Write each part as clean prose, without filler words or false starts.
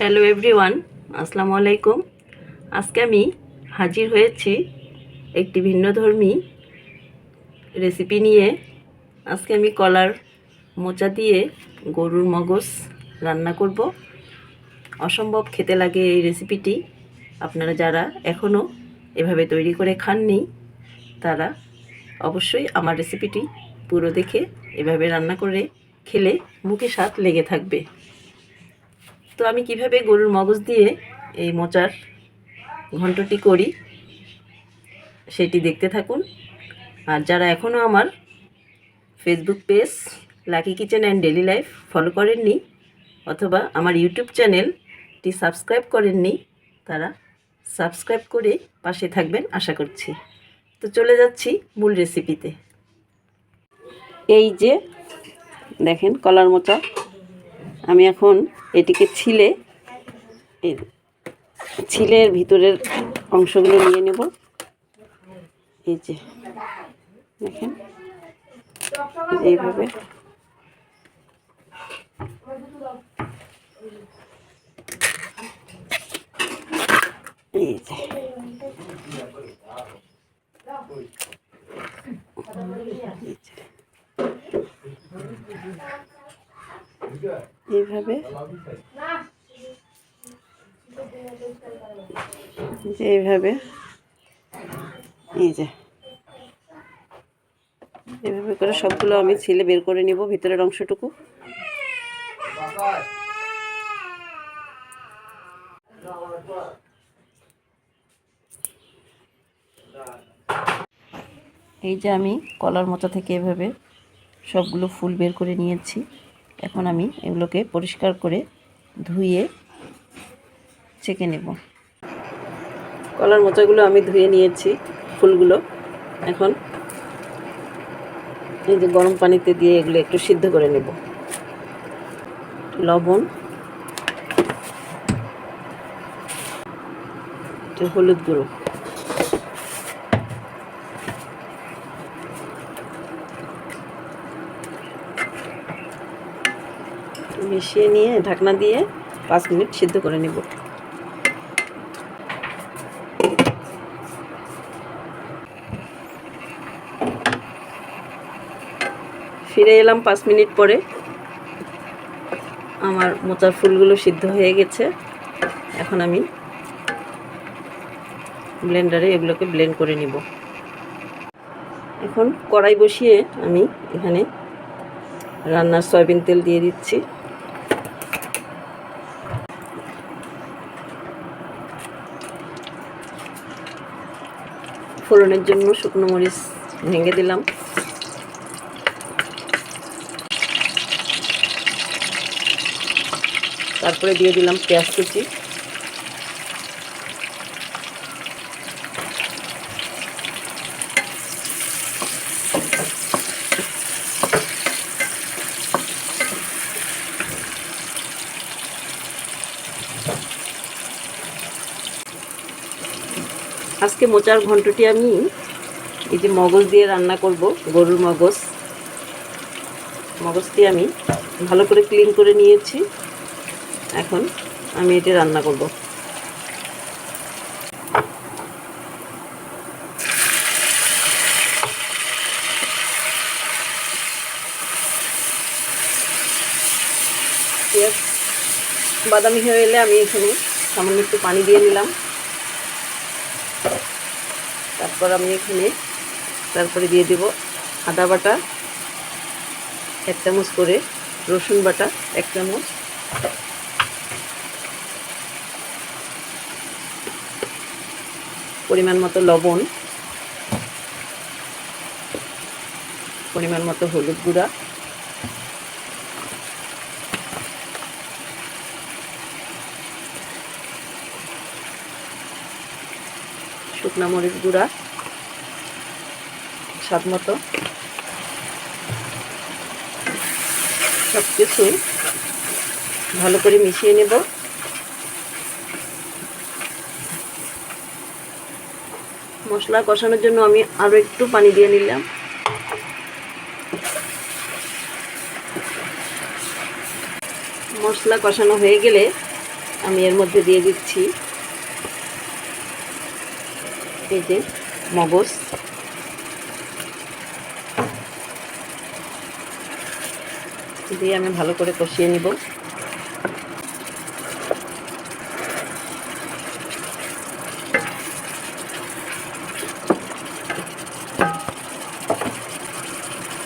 Hello everyone, আসসালামু আলাইকুম। আজকে আমি হাজির হয়েছি একটি ভিন্নধর্মী রেসিপি নিয়ে। আজকে আমি কলার মোচা দিয়ে গরুর মগজ রান্না করব। অসম্ভব খেতে লাগে এই রেসিপিটি। আপনারা যারা এখনও এভাবে তৈরি করে খাননি তারা অবশ্যই আমার রেসিপিটি পুরো দেখে এভাবে রান্না করে খেলে মুখে স্বাদ লেগে থাকবে। তো আমি কিভাবে গরুর মগজ দিয়ে এই মোচার ঘন্টটি করি সেটি দেখতে থাকুন। আর যারা এখনও আমার Facebook page lucky kitchen and daily life follow করেননি অথবা আমার ইউটিউব চ্যানেলটি সাবস্ক্রাইব করেননি তারা সাবস্ক্রাইব করে পাশে থাকবেন আশা করছি। তো চলে যাচ্ছি মূল রেসিপিতে। এই যে দেখেন কলার মোচা, আমি এখন এটিকে ছিলের ভিতরের অংশগুলো নিয়ে নেব। এই যে দেখেন এইভাবে এই যে এইভাবে এইভাবে এই যে এভাবে করে সবগুলো আমি ছিলে বের করে নিব ভিতরের অংশটুকু। এই যে আমি কলার মোচা থেকে এভাবে সবগুলো ফুল বের করে নিয়েছি। এখন আমি এগুলোকে পরিষ্কার করে ধুয়ে ছেঁকে নেব। কলার মোচাগুলো আমি ধুয়ে নিয়েছি ফুলগুলো। এখন এই যে গরম পানিতে দিয়ে এগুলো একটু সিদ্ধ করে নেব। লবণ, একটু হলুদ গুঁড়ো, মিশিয়ে নিয়ে ঢাকনা দিয়ে 5 মিনিট সিদ্ধ করে নেব। ফিরে এলাম 5 মিনিট পরে। আমার মোচার ফুলগুলো সিদ্ধ হয়ে গেছে। এখন আমি ব্লেন্ডারে এগুলোকে ব্লেন্ড করে নিব। এখন কড়াই বসিয়ে আমি এখানে রান্নার সয়াবিন তেল দিয়ে দিচ্ছি। ফোড়নের জন্য শুকনো মরিচ ভেঙে দিলাম। তারপরে দিয়ে দিলাম পেঁয়াজ কুচি, আজকে মোচার ঘন্টটি আমি এই যে মগজ দিয়ে রান্না করব। গরুর মগজটি আমি ভালো করে ক্লিন করে নিয়েছি। এখন আমি এটি রান্না করব। পেঁয়াজ বাদামি হয়ে এলে আমি এখানে সামান্য একটু পানি দিয়ে নিলাম। তারপরে দিয়ে দেব আদা বাটা 1 চামচ করে, রসুন বাটা 1 চামচ, পরিমাণ মতো লবণ, পরিমাণ মতো হলুদ গুঁড়া, শুকনো মরিচ গুঁড়া স্বাদ মতো, সব কিছু ভালো করে মিশিয়ে নেব। মশলা কষানোর জন্য আমি আরও একটু পানি দিয়ে নিলাম। মশলা কষানো হয়ে গেলে আমি এর মধ্যে দিয়ে দিচ্ছি এই যে মগজ, দিয়ে আমি ভালো করে কষিয়ে নিব।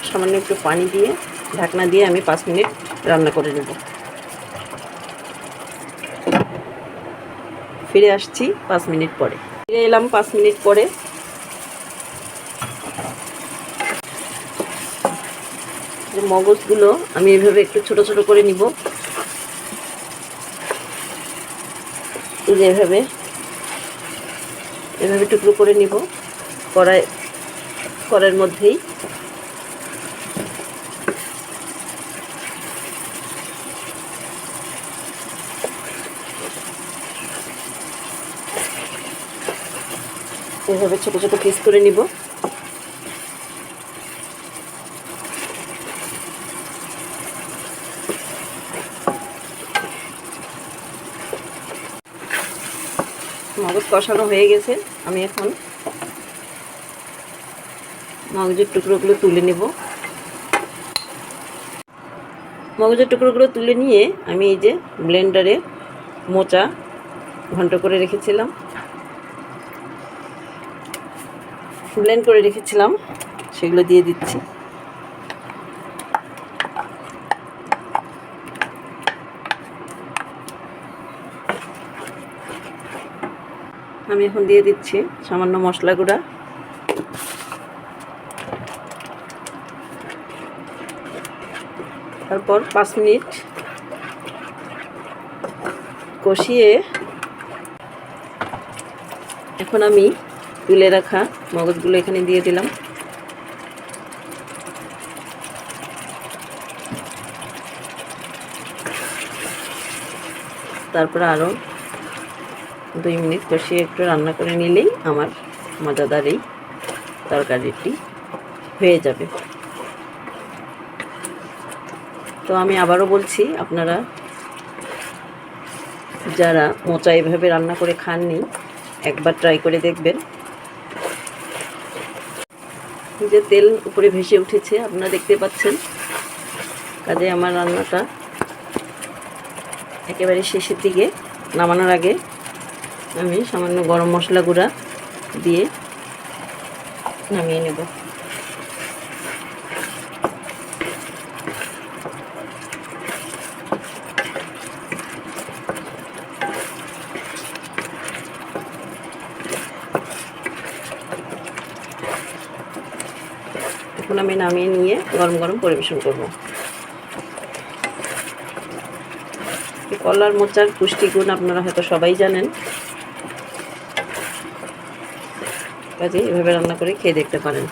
সামান্য একটু পানি দিয়ে ঢাকনা দিয়ে আমি 5 মিনিট রান্না করে নেব। ফিরে আসছি 5 মিনিট পরে। ফিরে এলাম 5 মিনিট পরে। মগজগুলো আমি এভাবে একটু ছোট ছোট করে নিব। এভাবে টুকরো করে নিব কড়াইয়ের মধ্যেই। এভাবে ছোট ছোট পিস করে নিব। মগজ কষানো হয়ে গেছে। আমি এখন মগজের টুকরোগুলো তুলে নেব। মগজের টুকরোগুলো তুলে নিয়ে আমি এই যে ব্লেন্ডারে মোচা ঘন্ট করে রেখেছিলাম, ব্লেন্ড করে রেখেছিলাম, সেগুলো দিয়ে দিচ্ছি। আমি এখন দিয়ে দিচ্ছি সামান্য মশলা গুঁড়া, তারপর 5 মিনিট কষিয়ে এখন আমি তুলে রাখা মগজগুলো এখানে দিয়ে দিলাম। তারপর আরও 2 মিনিট কষিয়ে একটু রান্না করে নিলেই আমার মজাদার এই তরকারিটি হয়ে যাবে। তো আমি আবারও বলছি, আপনারা যারা মোচা এভাবে রান্না করে খাননি একবার ট্রাই করে দেখবেন। যে তেল উপরে ভেসে উঠেছে আপনারা দেখতে পাচ্ছেন। কাজে আমার রান্নাটা একেবারে শেষের দিকে, নামানোর আগে আমি সামান্য গরম মশলা গুঁড়া দিয়ে নামিয়ে নেব। এখন আমি নামিয়ে নিয়ে গরম গরম পরিবেশন করব। কলার মোচার পুষ্টিগুণ আপনারা হয়তো সবাই জানেন, কাজে এভাবে রান্না করে খেয়ে দেখতে পারেন।